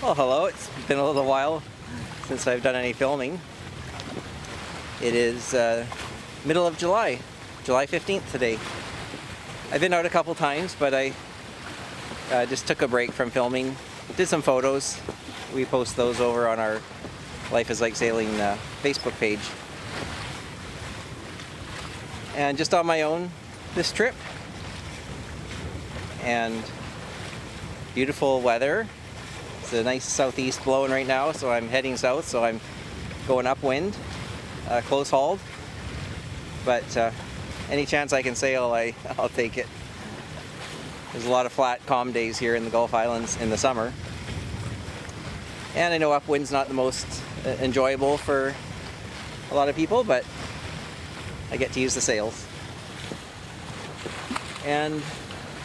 Well, hello. It's been a little while since I've done any filming. It is middle of July, July 15th today. I've been out a couple times, but I just took a break from filming. Did some photos. We post those over on our Life is Like Sailing Facebook page. And just on my own this trip. And beautiful weather. It's a nice southeast blowing right now, so I'm heading south, so I'm going upwind, close hauled. But any chance I can sail, I'll take it. There's a lot of flat, calm days here in the Gulf Islands in the summer. And I know upwind's not the most enjoyable for a lot of people, but I get to use the sails. And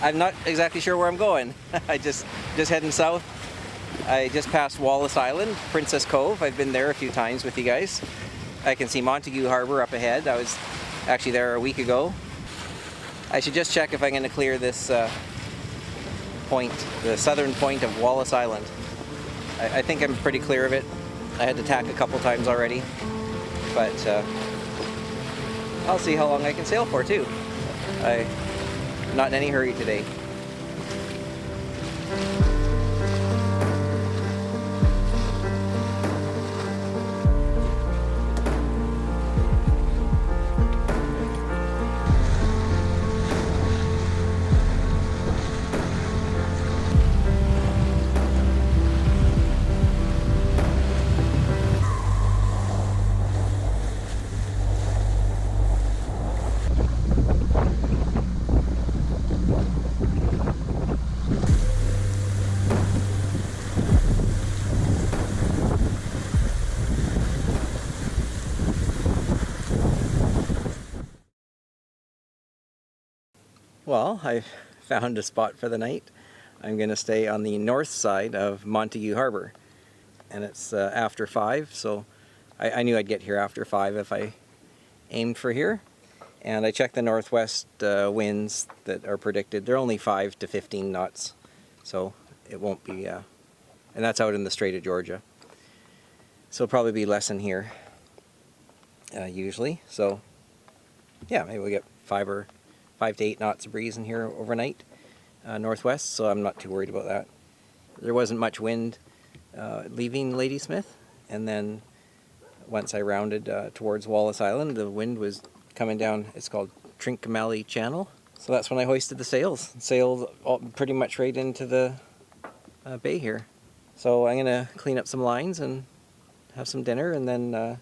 I'm not exactly sure where I'm going. I just heading south. I just passed Wallis Island, Princess Cove. I've been there a few times with you guys. I can see Montague Harbor up ahead. I was actually there a week ago. I should just check if I'm going to clear this point, the southern point of Wallis Island. I think I'm pretty clear of it. I had to tack a couple times already, but I'll see how long I can sail for too. I'm not in any hurry today. Well, I found a spot for the night. I'm going to stay on the north side of Montague Harbor, and it's after 5, so I knew I'd get here after 5 if I aimed for here. And I checked the northwest winds that are predicted. They're only 5 to 15 knots, so it won't be, and that's out in the Strait of Georgia. So it'll probably be less than here, usually. So yeah, maybe we'll get 5 to 8 knots of breeze in here overnight, northwest, so I'm not too worried about that. There wasn't much wind leaving Ladysmith, and then once I rounded towards Wallis Island, the wind was coming down. It's called Trincomalee Channel, so that's when I hoisted the sails. Sailed pretty much right into the bay here. So I'm gonna clean up some lines and have some dinner, and then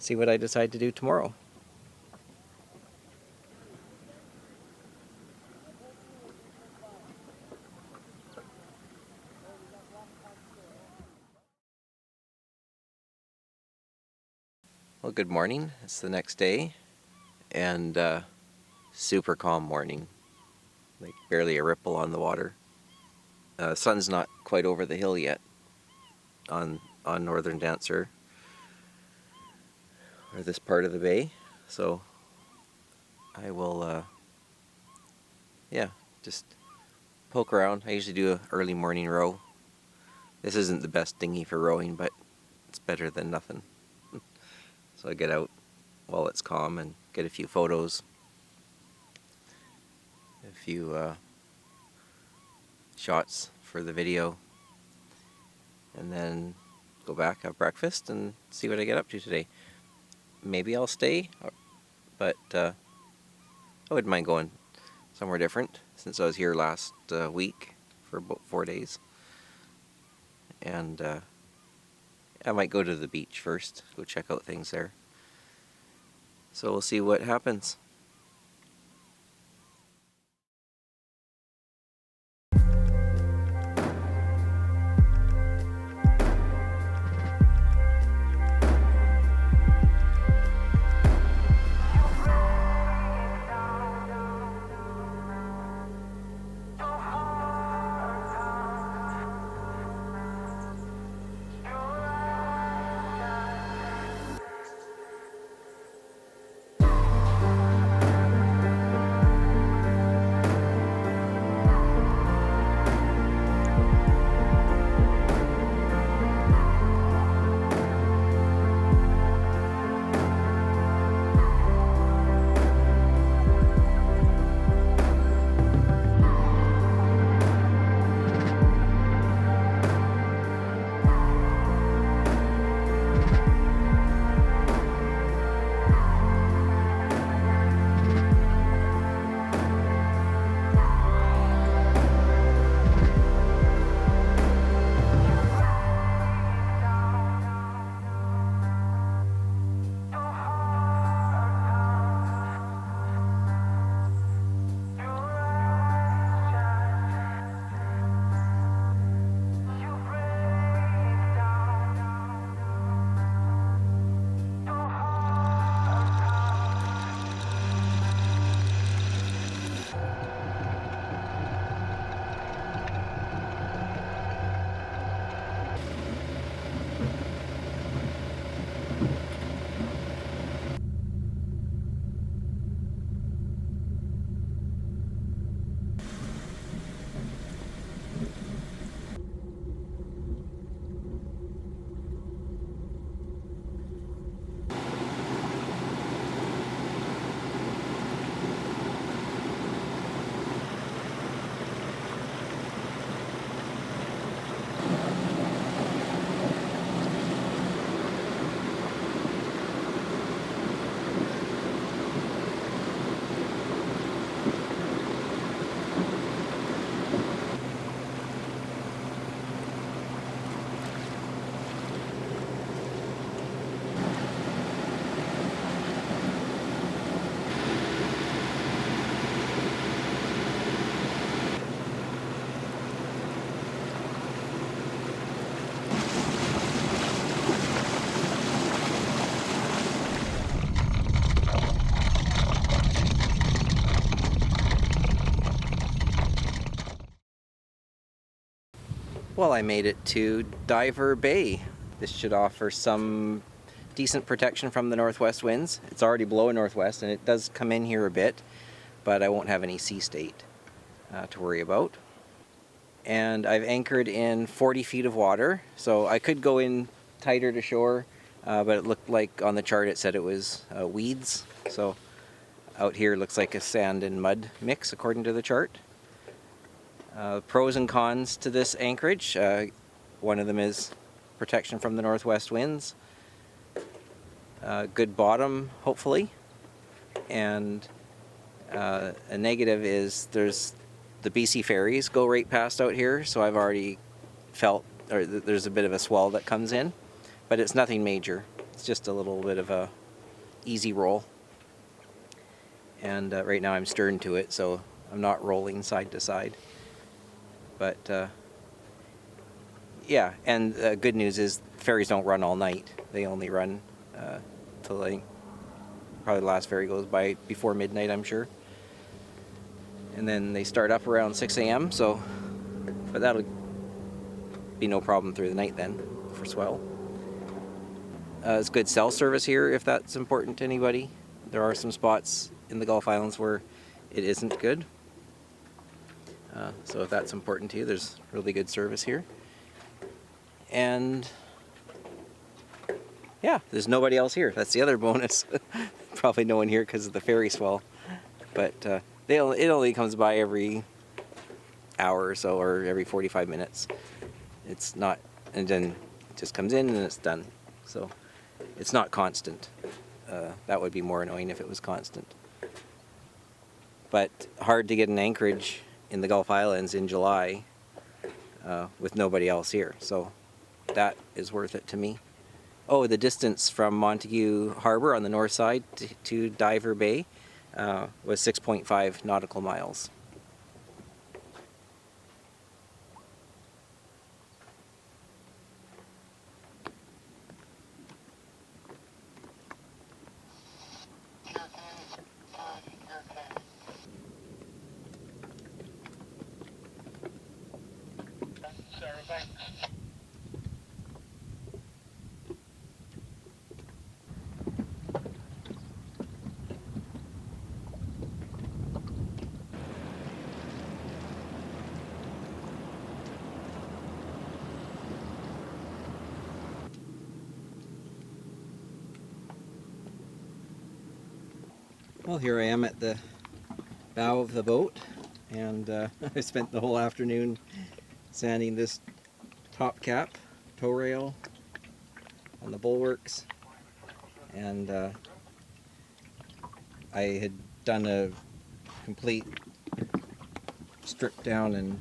see what I decide to do tomorrow. Well, good morning. It's the next day, and super calm morning. Like barely a ripple on the water. Sun's not quite over the hill yet on Northern Dancer, or this part of the bay. So I will, yeah, just poke around. I usually do an early morning row. This isn't the best dinghy for rowing, but it's better than nothing. So I get out while it's calm and get a few photos, a few shots for the video, and then go back, have breakfast, and see what I get up to today. Maybe I'll stay, but I wouldn't mind going somewhere different since I was here last week for about 4 days. And I might go to the beach first, go check out things there. So we'll see what happens. Well, I made it to Diver Bay. This should offer some decent protection from the northwest winds. It's already blowing northwest and it does come in here a bit, but I won't have any sea state to worry about. And I've anchored in 40 feet of water, so I could go in tighter to shore, but it looked like on the chart it said it was weeds. So out here it looks like a sand and mud mix according to the chart. Pros and cons to this anchorage. One of them is protection from the northwest winds. Good bottom, hopefully. And a negative is there's the BC ferries go right past out here, so I've already felt there's a bit of a swell that comes in, but it's nothing major. It's just a little bit of a easy roll. And right now I'm stern to it, so I'm not rolling side to side. But yeah, and good news is ferries don't run all night. They only run till probably the last ferry goes by before midnight, I'm sure. And then they start up around 6 a.m. So, but that'll be no problem through the night then for swell. It's good cell service here if that's important to anybody. There are some spots in the Gulf Islands where it isn't good. So if that's important to you, there's really good service here. And yeah, there's nobody else here. That's the other bonus. Probably no one here because of the ferry swell. But it only comes by every hour or so, or every 45 minutes. It's not, and then it just comes in and it's done. So it's not constant. That would be more annoying if it was constant. But hard to get an anchorage in the Gulf Islands in July with nobody else here. So that is worth it to me. Oh, the distance from Montague Harbor on the north side to Diver Bay was 6.5 nautical miles. Well, here I am at the bow of the boat, and I spent the whole afternoon sanding this top cap, tow rail on the bulwarks, and I had done a complete strip down and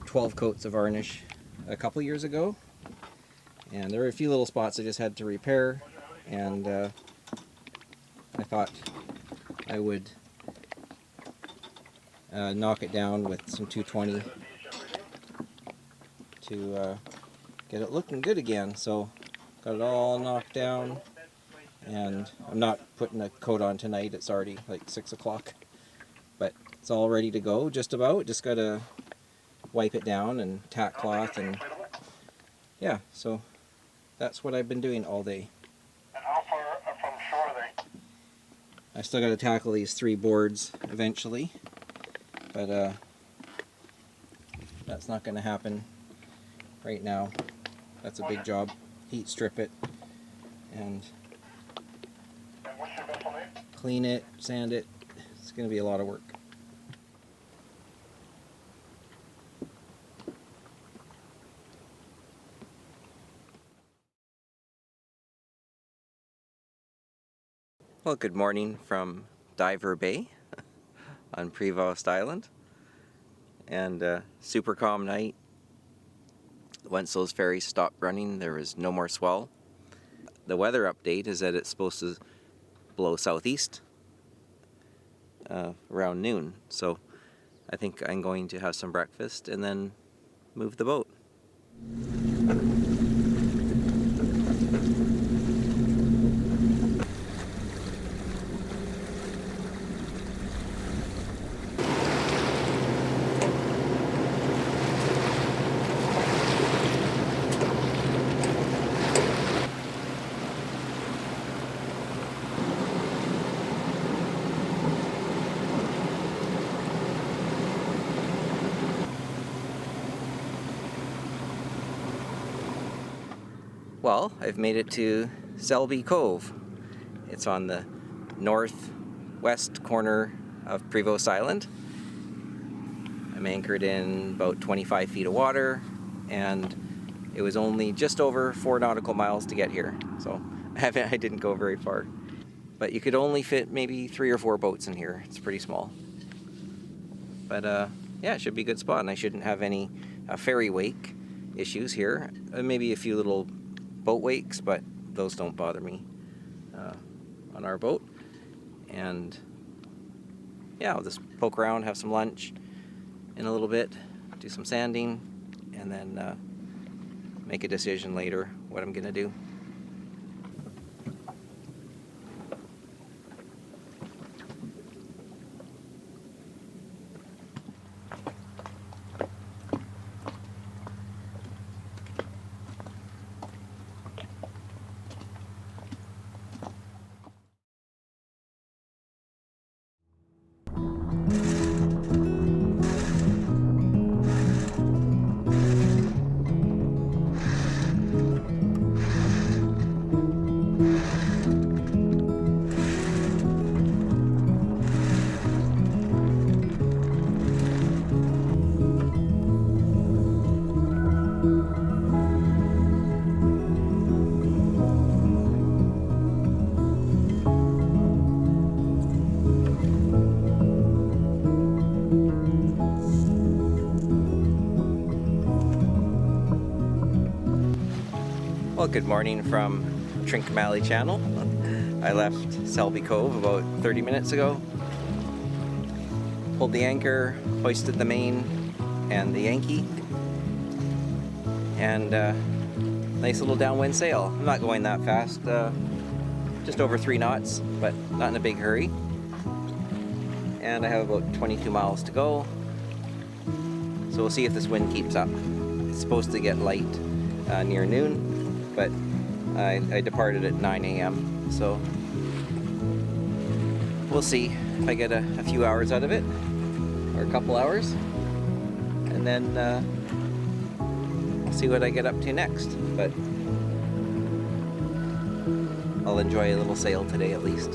12 coats of varnish a couple years ago, and there were a few little spots I just had to repair, and I thought I would knock it down with some 220 to get it looking good again. So got it all knocked down, and I'm not putting a coat on tonight. It's already like 6 o'clock, but it's all ready to go just about. Just got to wipe it down and tack cloth, and yeah, so that's what I've been doing all day. I still got to tackle these 3 boards eventually, but that's not going to happen right now. That's a big job. Heat strip it and clean it, sand it. It's going to be a lot of work. Well, good morning from Diver Bay on Prevost Island, and super calm night. Once those ferries stopped running, there was no more swell. The weather update is that it's supposed to blow southeast around noon, so I think I'm going to have some breakfast and then move the boat. Well, I've made it to Selby Cove. It's on the northwest corner of Prevost Island. I'm anchored in about 25 feet of water, and it was only just over 4 nautical miles to get here. So I didn't go very far. But you could only fit maybe 3 or 4 boats in here. It's pretty small. But yeah, it should be a good spot, and I shouldn't have any ferry wake issues here. Maybe a few little boat wakes, but those don't bother me on our boat. And yeah, I'll just poke around, have some lunch in a little bit, do some sanding, and then make a decision later what I'm gonna do. Well, good morning from Trincomalee Channel. I left Selby Cove about 30 minutes ago. Pulled the anchor, hoisted the main and the Yankee, and nice little downwind sail. I'm not going that fast, just over 3 knots, but not in a big hurry. And I have about 22 miles to go, so we'll see if this wind keeps up. It's supposed to get light near noon, but I departed at 9 a.m. so we'll see if I get a few hours out of it, or a couple hours, and then we'll see what I get up to next. But I'll enjoy a little sail today at least.